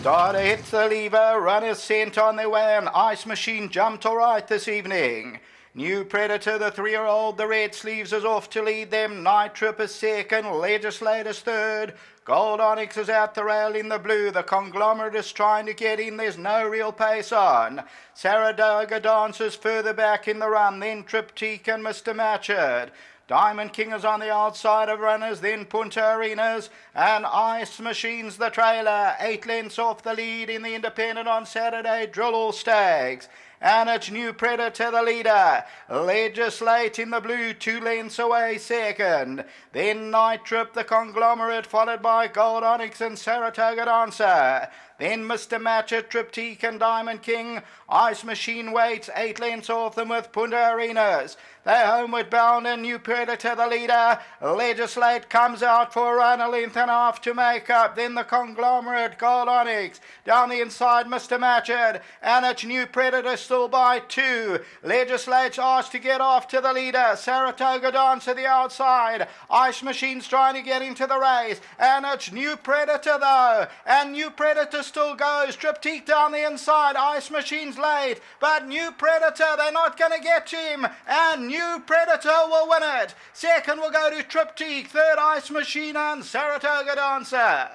Starter hits the lever, runners sent on their way, and Ice Machine jumped all right this evening. New Predator, the 3-year-old, the red sleeves is off to lead them. Night Trip is second, Legislate is third. Gold Onyx is out the rail in the blue. The Conglomerate is trying to get in. There's no real pace on. Saratoga dances further back in the run. Then Triptyque and Mr. Matchard. Diamond King is on the outside of runners, then Punta Arenas, and Ice Machines the trailer. 8 lengths off the lead in the independent on Saturday, Drill All Stags. And it's New Predator the leader. Legislate in the blue, 2 lengths away second. Then Night Trip the Conglomerate, followed by Gold Onyx and Saratoga Dancer. Then Mr. Matchett, Triptyque and Diamond King. Ice Machine waits 8 lengths off them with Punta Arenas. They're homeward bound and New Predator the leader. Legislate comes out for a run, a length and a half to make up. Then the Conglomerate, Gold Onyx. Down the inside, Mr. Matchett. And it's New Predator still by 2. Legislate's asked to get off to the leader. Saratoga Dancer the outside. Ice Machine's trying to get into the race. And it's New Predator though. And New Predator still goes. Triptyque down the inside. Ice Machine's late. But New Predator, they're not going to get to him. And New Predator will win it. Second will go to Triptyque. Third, Ice Machine and Saratoga Dancer.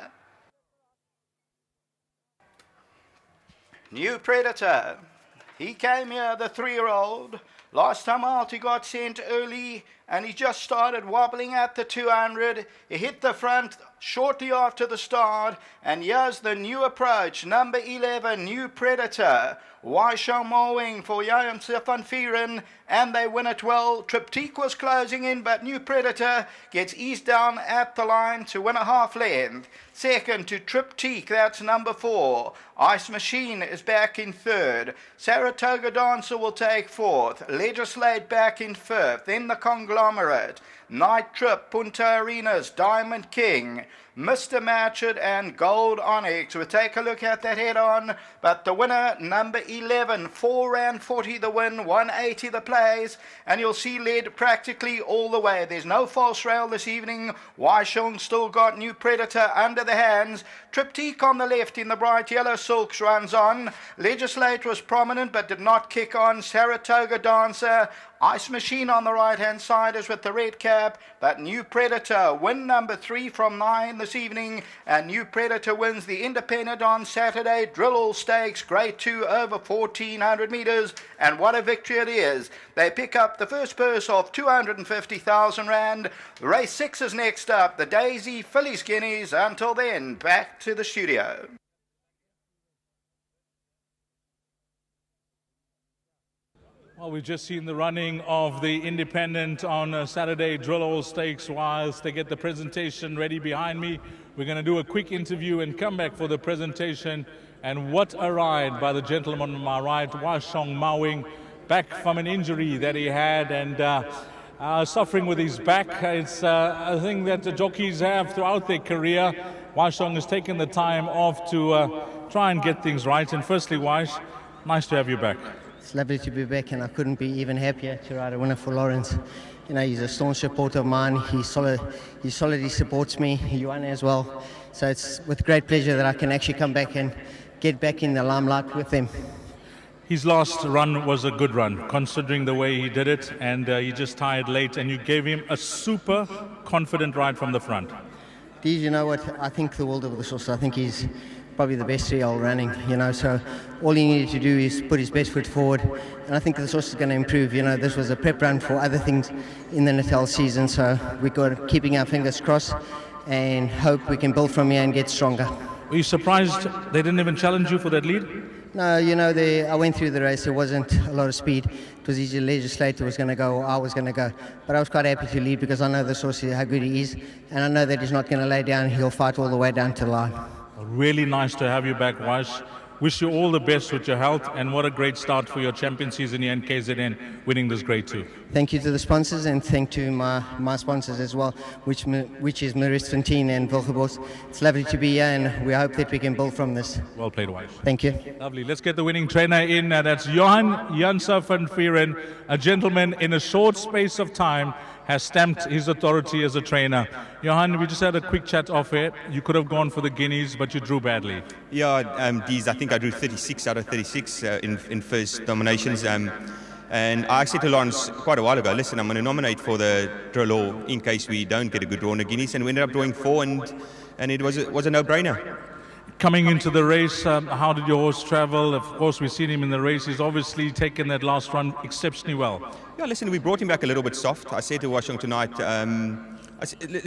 New Predator. He came here, the 3-year-old. Last time out he got sent early and he just started wobbling at the 200. He hit the front shortly after the start, and here's the new approach. Number 11, New Predator. Waishang Mowing for Jan van Vieren, and they win it well. Triptyque was closing in, but New Predator gets eased down at the line to win a half length. Second to Triptyque, that's number 4. Ice Machine is back in third. Saratoga Dancer will take fourth. Legislate back in fifth. Then the Conglomerate. Night Trip, Punta Arenas, Diamond King, Mr. Matchett and Gold Onyx. We'll take a look at that head-on, but the winner, number 11, 4 Rand 40 the win, 180 the place, and you'll see led practically all the way. There's no false rail this evening. Waishang still got New Predator under the hands. Triptyque on the left in the bright yellow silks runs on. Legislate was prominent but did not kick on. Saratoga Dancer. Ice Machine on the right-hand side is with the red cap, but New Predator win number 3 from 9 this evening, and New Predator wins the independent on Saturday. Drill All Stakes, Grade 2 over 1,400 metres, and what a victory it is. They pick up the first purse of 250,000 Rand. Race 6 is next up, the Daisy Fillies Guineas. Until then, back to the studio. Well, we've just seen the running of the independent on Saturday, Drill All Stakes. Whilst they get the presentation ready behind me, we're going to do a quick interview and come back for the presentation. And what a ride by the gentleman on my right, Waishang Mowing, back from an injury that he had and suffering with his back. It's a thing that the jockeys have throughout their career. Waishang has taken the time off to try and get things right. And firstly, Waish, nice to have you back. It's lovely to be back, and I couldn't be even happier to ride a winner for Lawrence. You know, he's a staunch supporter of mine. He's solid. He supports me. Johan as well. So it's with great pleasure that I can actually come back and get back in the limelight with them. His last run was a good run, considering the way he did it, and he just tired late, and you gave him a super confident ride from the front. Deez, you know what? I think the world of this horse. I think he's probably the best 3-year-old running, you know, so all he needed to do is put his best foot forward, and I think this horse is going to improve. You know, this was a prep run for other things in the Natal season, so we're keeping our fingers crossed and hope we can build from here and get stronger. Were you surprised they didn't even challenge you for that lead? No, you know, I went through the race. There wasn't a lot of speed. It was easy. Legislator was going to go, or I was going to go. But I was quite happy to lead because I know this horse, how good he is, and I know that he's not going to lay down. He'll fight all the way down to the line. Really nice to have you back, Waish. Wish you all the best with your health, and what a great start for your champion season here in KZN, winning this Grade 2. Thank you to the sponsors, and thank to my sponsors as well, which is Maurice Fontaine and Wilgebos. It's lovely to be here, and we hope that we can build from this. Well played, Waish. Thank you. Lovely. Let's get the winning trainer in. That's Johan Jansa van Vieren, a gentleman in a short space of time has stamped his authority as a trainer. Johan, we just had a quick chat off air. You could have gone for the guineas, but you drew badly. Yeah, Dees, I think I drew 36 out of 36 in first nominations. And I said to Lawrence quite a while ago, listen, I'm going to nominate for the draw law in case we don't get a good draw on the guineas. And we ended up drawing 4, and it was a no-brainer. Coming into the race, how did your horse travel? Of course, we've seen him in the race. He's obviously taken that last run exceptionally well. Yeah, listen, we brought him back a little bit soft. I said to Washington tonight,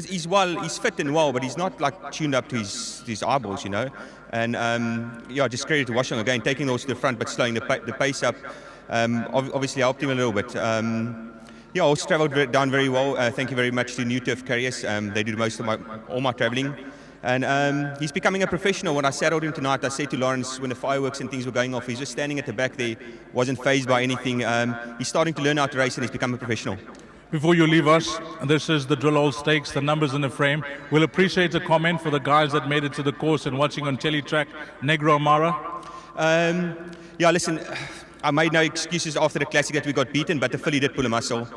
he's fit and well, but he's not like tuned up to his eyeballs, you know. And yeah, just credit to Washington again, taking those to the front, but slowing the pace up. Obviously helped him a little bit. Yeah, horse travelled down very well. Thank you very much to New Turf Carriers. They do most of all my travelling. And he's becoming a professional. When I saddled him tonight, I said to Lawrence, when the fireworks and things were going off, he's just standing at the back there, wasn't fazed by anything. He's starting to learn how to race and he's become a professional. Before you leave us, this is the Drill Hole Stakes, the numbers in the frame. We'll appreciate a comment for the guys that made it to the course and watching on teletrack. Negro Amara. Yeah, listen, I made no excuses after the Classic that we got beaten, but the filly did pull a muscle.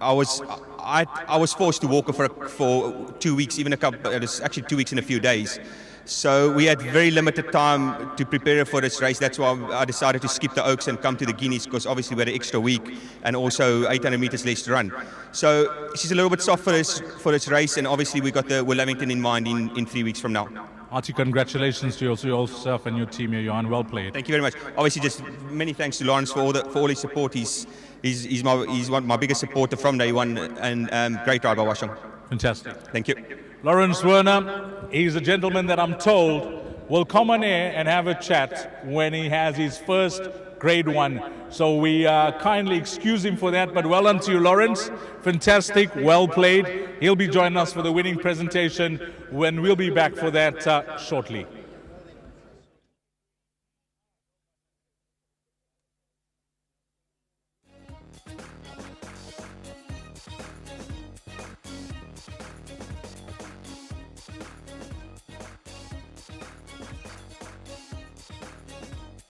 I was forced to walk her for 2 weeks, even it was actually 2 weeks and a few days. So we had very limited time to prepare her for this race. That's why I decided to skip the Oaks and come to the Guineas, because obviously we had an extra week and also 800 metres less to run. So she's a little bit soft for this race, and obviously we got the Will Lavington in mind in 3 weeks from now. Hearty congratulations to yourself and your team here, Johan. Well played. Thank you very much. Obviously, just many thanks to Lawrence for all his support. He's one my biggest supporter from day one, and great ride by Washington. Fantastic. Thank you. Lawrence Werner, he's a gentleman that I'm told will come on air and have a chat when he has his first grade 1. So we kindly excuse him for that, but well done to you, Lawrence. Fantastic, well played. He'll be joining us for the winning presentation when we'll be back for that shortly.